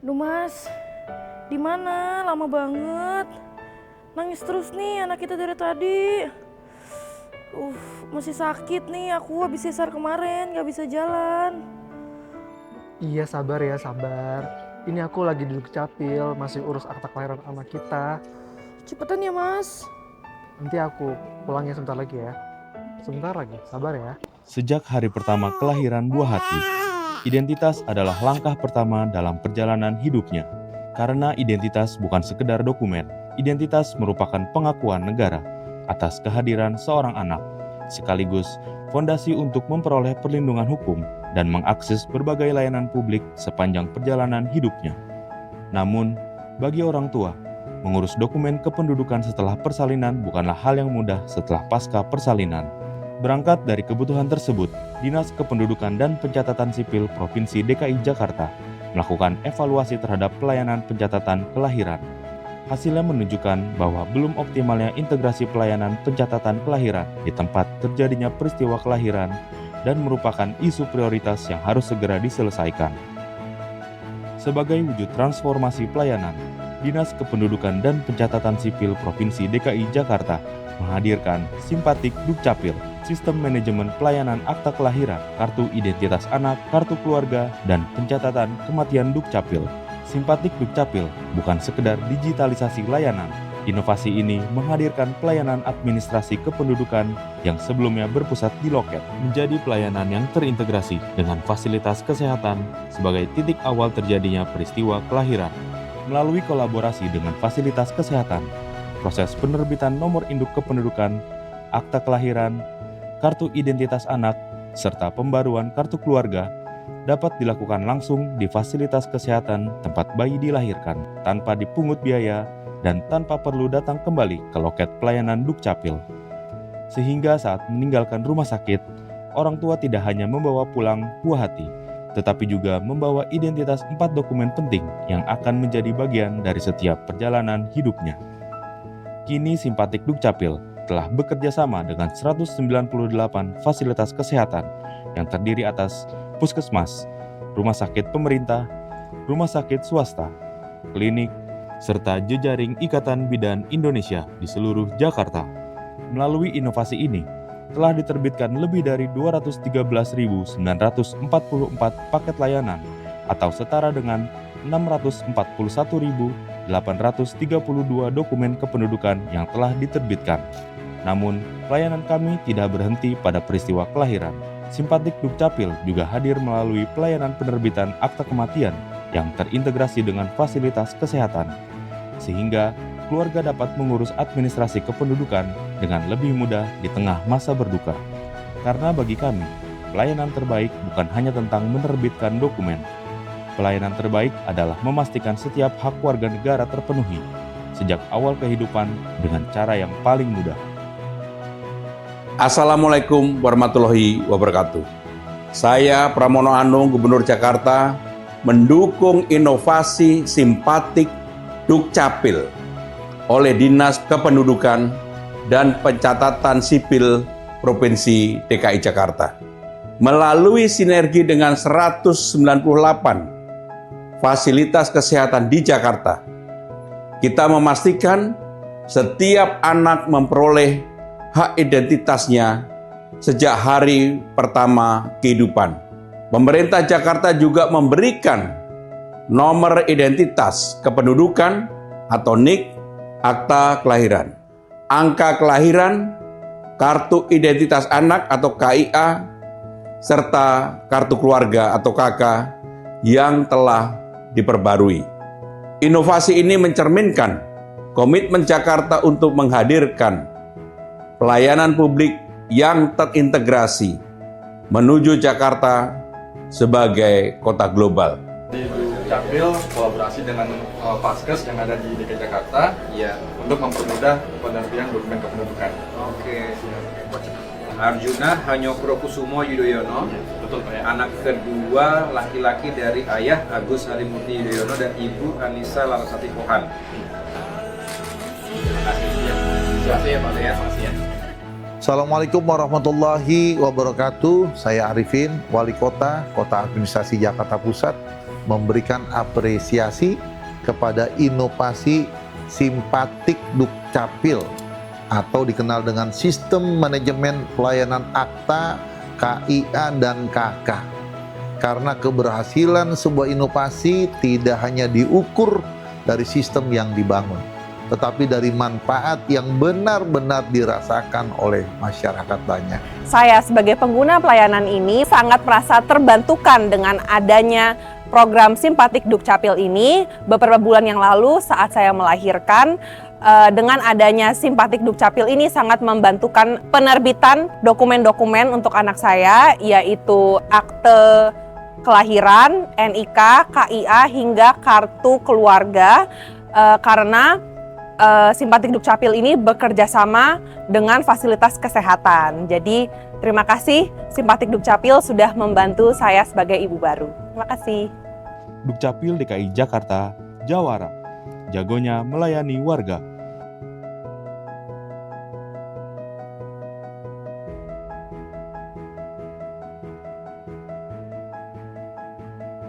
Duh Mas, di mana? Lama banget. Nangis terus nih anak kita dari tadi. Masih sakit nih. Aku habis sesar kemarin, gak bisa jalan. Iya sabar ya sabar. Ini aku lagi duduk capil, masih urus akta kelahiran anak kita. Cepetan ya Mas. Nanti aku pulangnya sebentar lagi ya. Sebentar lagi, sabar ya. Sejak hari pertama kelahiran buah hati, identitas adalah langkah pertama dalam perjalanan hidupnya. Karena identitas bukan sekedar dokumen, identitas merupakan pengakuan negara atas kehadiran seorang anak, sekaligus fondasi untuk memperoleh perlindungan hukum dan mengakses berbagai layanan publik sepanjang perjalanan hidupnya. Namun, bagi orang tua, mengurus dokumen kependudukan setelah persalinan bukanlah hal yang mudah setelah pasca persalinan. Berangkat dari kebutuhan tersebut, Dinas Kependudukan dan Pencatatan Sipil Provinsi DKI Jakarta melakukan evaluasi terhadap pelayanan pencatatan kelahiran. Hasilnya menunjukkan bahwa belum optimalnya integrasi pelayanan pencatatan kelahiran di tempat terjadinya peristiwa kelahiran dan merupakan isu prioritas yang harus segera diselesaikan. Sebagai wujud transformasi pelayanan, Dinas Kependudukan dan Pencatatan Sipil Provinsi DKI Jakarta menghadirkan Simpatik Dukcapil, Sistem Manajemen Pelayanan Akta Kelahiran, Kartu Identitas Anak, Kartu Keluarga, dan Pencatatan Kematian Dukcapil. Simpatik Dukcapil bukan sekedar digitalisasi layanan. Inovasi ini menghadirkan pelayanan administrasi kependudukan yang sebelumnya berpusat di loket, menjadi pelayanan yang terintegrasi dengan fasilitas kesehatan sebagai titik awal terjadinya peristiwa kelahiran. Melalui kolaborasi dengan fasilitas kesehatan, proses penerbitan nomor induk kependudukan, akta kelahiran, kartu identitas anak, serta pembaruan kartu keluarga dapat dilakukan langsung di fasilitas kesehatan tempat bayi dilahirkan, tanpa dipungut biaya dan tanpa perlu datang kembali ke loket pelayanan Dukcapil. Sehingga saat meninggalkan rumah sakit, orang tua tidak hanya membawa pulang buah hati, tetapi juga membawa identitas 4 dokumen penting yang akan menjadi bagian dari setiap perjalanan hidupnya. Kini Simpatik Dukcapil telah bekerja sama dengan 198 fasilitas kesehatan yang terdiri atas puskesmas, rumah sakit pemerintah, rumah sakit swasta, klinik, serta jejaring Ikatan Bidan Indonesia di seluruh Jakarta. Melalui inovasi ini, telah diterbitkan lebih dari 213.944 paket layanan atau setara dengan 641.832 dokumen kependudukan yang telah diterbitkan. Namun, pelayanan kami tidak berhenti pada peristiwa kelahiran. Simpatik Dukcapil juga hadir melalui pelayanan penerbitan akta kematian yang terintegrasi dengan fasilitas kesehatan, sehingga keluarga dapat mengurus administrasi kependudukan dengan lebih mudah di tengah masa berduka. Karena bagi kami, pelayanan terbaik bukan hanya tentang menerbitkan dokumen. Pelayanan terbaik adalah memastikan setiap hak warga negara terpenuhi sejak awal kehidupan dengan cara yang paling mudah. Assalamualaikum warahmatullahi wabarakatuh. Saya Pramono Anung, Gubernur Jakarta, mendukung inovasi Simpatik Dukcapil oleh Dinas Kependudukan dan Pencatatan Sipil Provinsi DKI Jakarta. Melalui sinergi dengan 198 fasilitas kesehatan di Jakarta, kita memastikan setiap anak memperoleh hak identitasnya sejak hari pertama kehidupan. Pemerintah Jakarta juga memberikan nomor identitas kependudukan atau NIK, akta kelahiran, angka kelahiran, kartu identitas anak atau KIA, serta kartu keluarga atau KK yang telah diperbarui. Inovasi ini mencerminkan komitmen Jakarta untuk menghadirkan pelayanan publik yang terintegrasi menuju Jakarta sebagai kota global. Di Dukcapil kolaborasi dengan Paskes yang ada di DKI Jakarta untuk mempermudah penerbitan dokumen kependudukan. Oke. Arjuna Hanyokrokusumo Yudhoyono, Betul Pak ya? anak kedua laki-laki dari ayah Agus Harimurti Yudhoyono dan ibu Anissa Larasati Pohan. Terima kasih ya. Terima kasih ya Pak ya. Assalamualaikum warahmatullahi wabarakatuh. Saya Arifin, Wali Kota, Kota Administrasi Jakarta Pusat. memberikan apresiasi kepada inovasi Simpatik Dukcapil atau dikenal dengan Sistem Manajemen Pelayanan Akta, KIA, dan KK. Karena keberhasilan sebuah inovasi tidak hanya diukur dari sistem yang dibangun, tetapi dari manfaat yang benar-benar dirasakan oleh masyarakat banyak. Saya sebagai pengguna pelayanan ini sangat merasa terbantukan dengan adanya program Simpatik Dukcapil ini. Beberapa bulan yang lalu saat saya melahirkan, dengan adanya Simpatik Dukcapil ini sangat membantukan penerbitan dokumen-dokumen untuk anak saya, yaitu akte kelahiran, NIK, KIA, hingga kartu keluarga, karena Simpatik Dukcapil ini bekerja sama dengan fasilitas kesehatan. Jadi terima kasih Simpatik Dukcapil sudah membantu saya sebagai ibu baru. Terima kasih. Dukcapil DKI Jakarta, Jawara. Jagonya melayani warga.